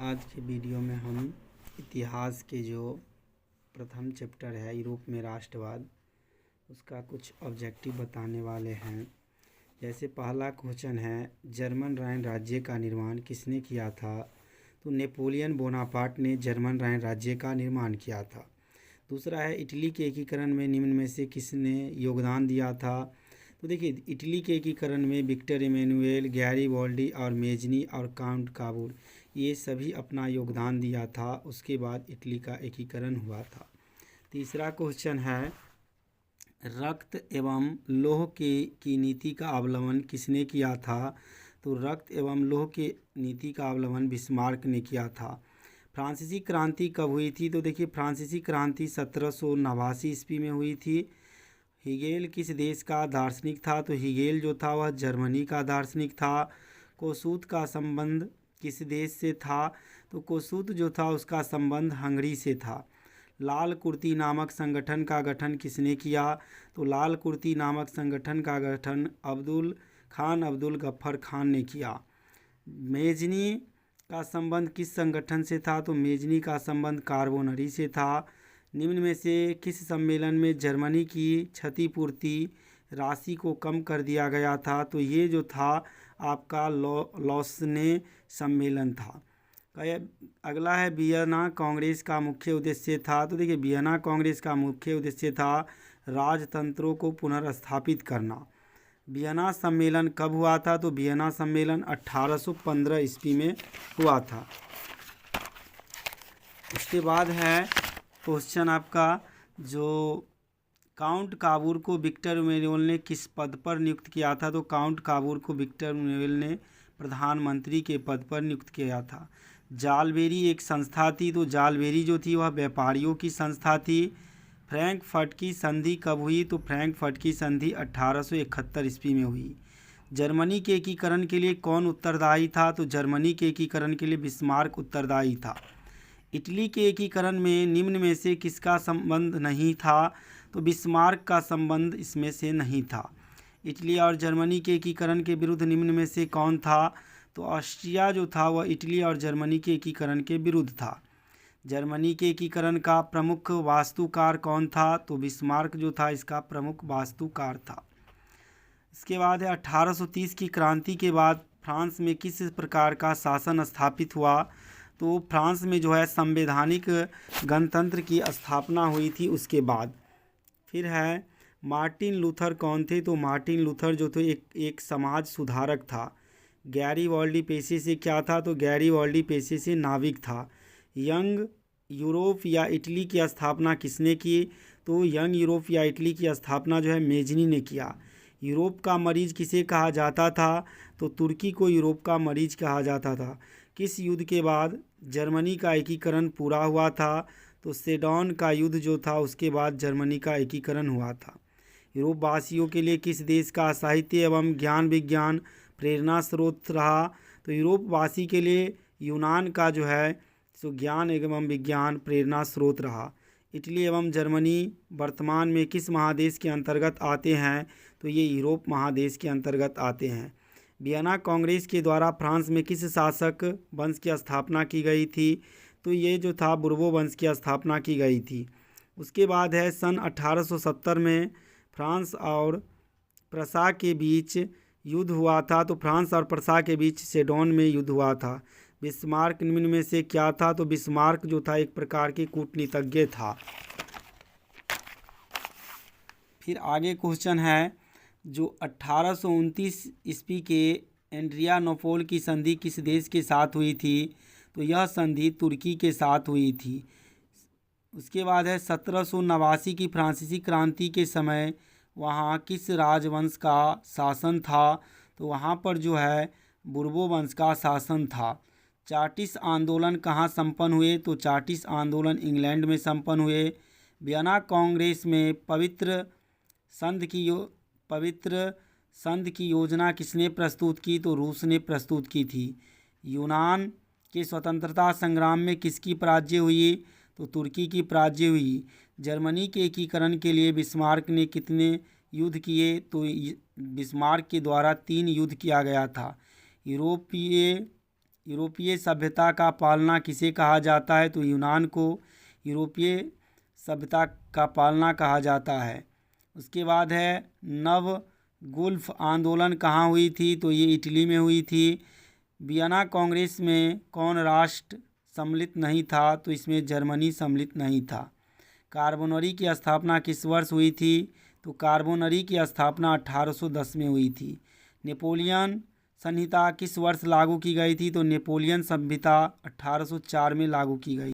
आज के वीडियो में हम इतिहास के जो प्रथम चैप्टर है यूरोप में राष्ट्रवाद, उसका कुछ ऑब्जेक्टिव बताने वाले हैं। जैसे पहला क्वेश्चन है, जर्मन राइन राज्य का निर्माण किसने किया था? तो नेपोलियन बोनापार्ट ने जर्मन राइन राज्य का निर्माण किया था। दूसरा है, इटली के एकीकरण में निम्न में से किसने योगदान दिया था? तो देखिए, इटली के एकीकरण में विक्टर इमैनुएल, गैरीबाल्डी और मेजनी और काउंट काबूल, ये सभी अपना योगदान दिया था। उसके बाद इटली का एकीकरण हुआ था। तीसरा क्वेश्चन है, रक्त एवं लौह की नीति का अवलंबन किसने किया था? तो रक्त एवं लौह की नीति का अवलंबन बिस्मार्क ने किया था। फ्रांसीसी क्रांति कब हुई थी? तो देखिए, फ्रांसीसी क्रांति 1789 ईस्वी में हुई थी। हीगेल किस देश का दार्शनिक था? तो हीगेल जो था वह जर्मनी का दार्शनिक था। कोसूत का संबंध किस देश से था? तो कोसूत जो था उसका संबंध हंगरी से था। लाल कुर्ती नामक संगठन का गठन किसने किया? तो लाल कुर्ती नामक संगठन का गठन अब्दुल गफ्फर खान ने किया। मेजनी का संबंध किस संगठन से था? तो मेजनी का संबंध कार्बोनरी से था। निम्न में से किस सम्मेलन में जर्मनी की क्षतिपूर्ति राशि को कम कर दिया गया था? तो ये जो था आपका लॉसने सम्मेलन था। अगला है, वियना कांग्रेस का मुख्य उद्देश्य था? तो देखिए, वियना कांग्रेस का मुख्य उद्देश्य था राजतंत्रों को पुनर्स्थापित करना। वियना सम्मेलन कब हुआ था? तो वियना सम्मेलन 1815 ईस्वी में हुआ था। उसके बाद है क्वेश्चन आपका, जो काउंट काबूल को विक्टर इमैनुएल ने किस पद पर नियुक्त किया था? तो काउंट काबूल को विक्टर इमैनुएल ने प्रधानमंत्री के पद पर नियुक्त किया था। जालबेरी एक संस्था थी, तो जालबेरी जो थी वह व्यापारियों की संस्था थी। फ्रैंकफर्ट की संधि कब हुई? तो फ्रैंकफर्ट की संधि 1871 ईस्वी में हुई। जर्मनी के एकीकरण के लिए कौन उत्तरदायी था? तो जर्मनी के एकीकरण के लिए बिस्मार्क उत्तरदायी था। इटली के एकीकरण में निम्न में से किसका संबंध नहीं था? तो बिस्मार्क का संबंध इसमें से नहीं था। इटली और जर्मनी के एकीकरण के विरुद्ध निम्न में से कौन था? तो ऑस्ट्रिया जो था वह इटली और जर्मनी के एकीकरण के विरुद्ध था। जर्मनी के एकीकरण का प्रमुख वास्तुकार कौन था? तो बिस्मार्क जो था इसका प्रमुख वास्तुकार था। इसके बाद है, 1830 की क्रांति के बाद फ्रांस में किस प्रकार का शासन स्थापित हुआ? तो फ्रांस में जो है संवैधानिक गणतंत्र की स्थापना हुई थी उसके बाद। फिर है, मार्टिन लूथर कौन थे? तो मार्टिन लूथर जो थे एक समाज सुधारक था। गैरीबाल्डी पेशे से क्या था? तो गैरीबाल्डी पेशे से नाविक था। यंग यूरोप या इटली की स्थापना किसने की? तो यंग यूरोप या इटली की स्थापना जो है मेजनी ने किया। यूरोप का मरीज किसे कहा जाता था? तो तुर्की को यूरोप का मरीज कहा जाता था। किस युद्ध के बाद जर्मनी का एकीकरण पूरा हुआ था? तो सेडॉन का युद्ध जो था उसके बाद जर्मनी का एकीकरण हुआ था। यूरोप वासियों के लिए किस देश का साहित्य एवं ज्ञान विज्ञान प्रेरणा स्रोत रहा? तो यूरोप वासी के लिए यूनान का जो है सो ज्ञान एवं विज्ञान प्रेरणा स्रोत रहा। इटली एवं जर्मनी वर्तमान में किस महादेश के अंतर्गत आते हैं? तो ये यूरोप महादेश के अंतर्गत आते हैं। वियना कांग्रेस के द्वारा फ्रांस में किस शासक वंश की स्थापना की गई थी? तो ये जो था बुर्बो वंश की स्थापना की गई थी। उसके बाद है, सन 1870 में फ्रांस और प्रसा के बीच युद्ध हुआ था। तो फ्रांस और प्रसा के बीच सेडोन में युद्ध हुआ था। बिस्मार्क निम्न में से क्या था? तो बिस्मार्क जो था एक प्रकार के कूटनीतिज्ञ था। फिर आगे क्वेश्चन है, जो 1829 ईस्वी के एड्रियानोपोल की संधि किस देश के साथ हुई थी? तो यह संधि तुर्की के साथ हुई थी। उसके बाद है, 1789 की फ्रांसीसी क्रांति के समय वहाँ किस राजवंश का शासन था? तो वहाँ पर जो है बुर्बो वंश का शासन था। चार्टिस्ट आंदोलन कहाँ संपन्न हुए? तो चार्टिस्ट आंदोलन इंग्लैंड में संपन्न हुए। वियना कांग्रेस में पवित्र संघ की योजना किसने प्रस्तुत की? तो रूस ने प्रस्तुत की थी। यूनान के स्वतंत्रता संग्राम में किसकी पराजय हुई? तो तुर्की की पराजय हुई। जर्मनी के एकीकरण के लिए बिस्मार्क ने कितने युद्ध किए? तो बिस्मार्क के द्वारा 3 युद्ध किया गया था। यूरोपीय सभ्यता का पालना किसे कहा जाता है? तो यूनान को यूरोपीय सभ्यता का पालना कहा जाता है। उसके बाद है नव गुल्फ आंदोलन कहाँ हुई थी? तो ये इटली में हुई थी। वियना कांग्रेस में कौन राष्ट्र सम्मिलित नहीं था? तो इसमें जर्मनी सम्मिलित नहीं था। कार्बोनरी की स्थापना किस वर्ष हुई थी? तो कार्बोनरी की स्थापना 1810 में हुई थी। नेपोलियन संहिता किस वर्ष लागू की गई थी? तो नेपोलियन संहिता 1804 में लागू की गई।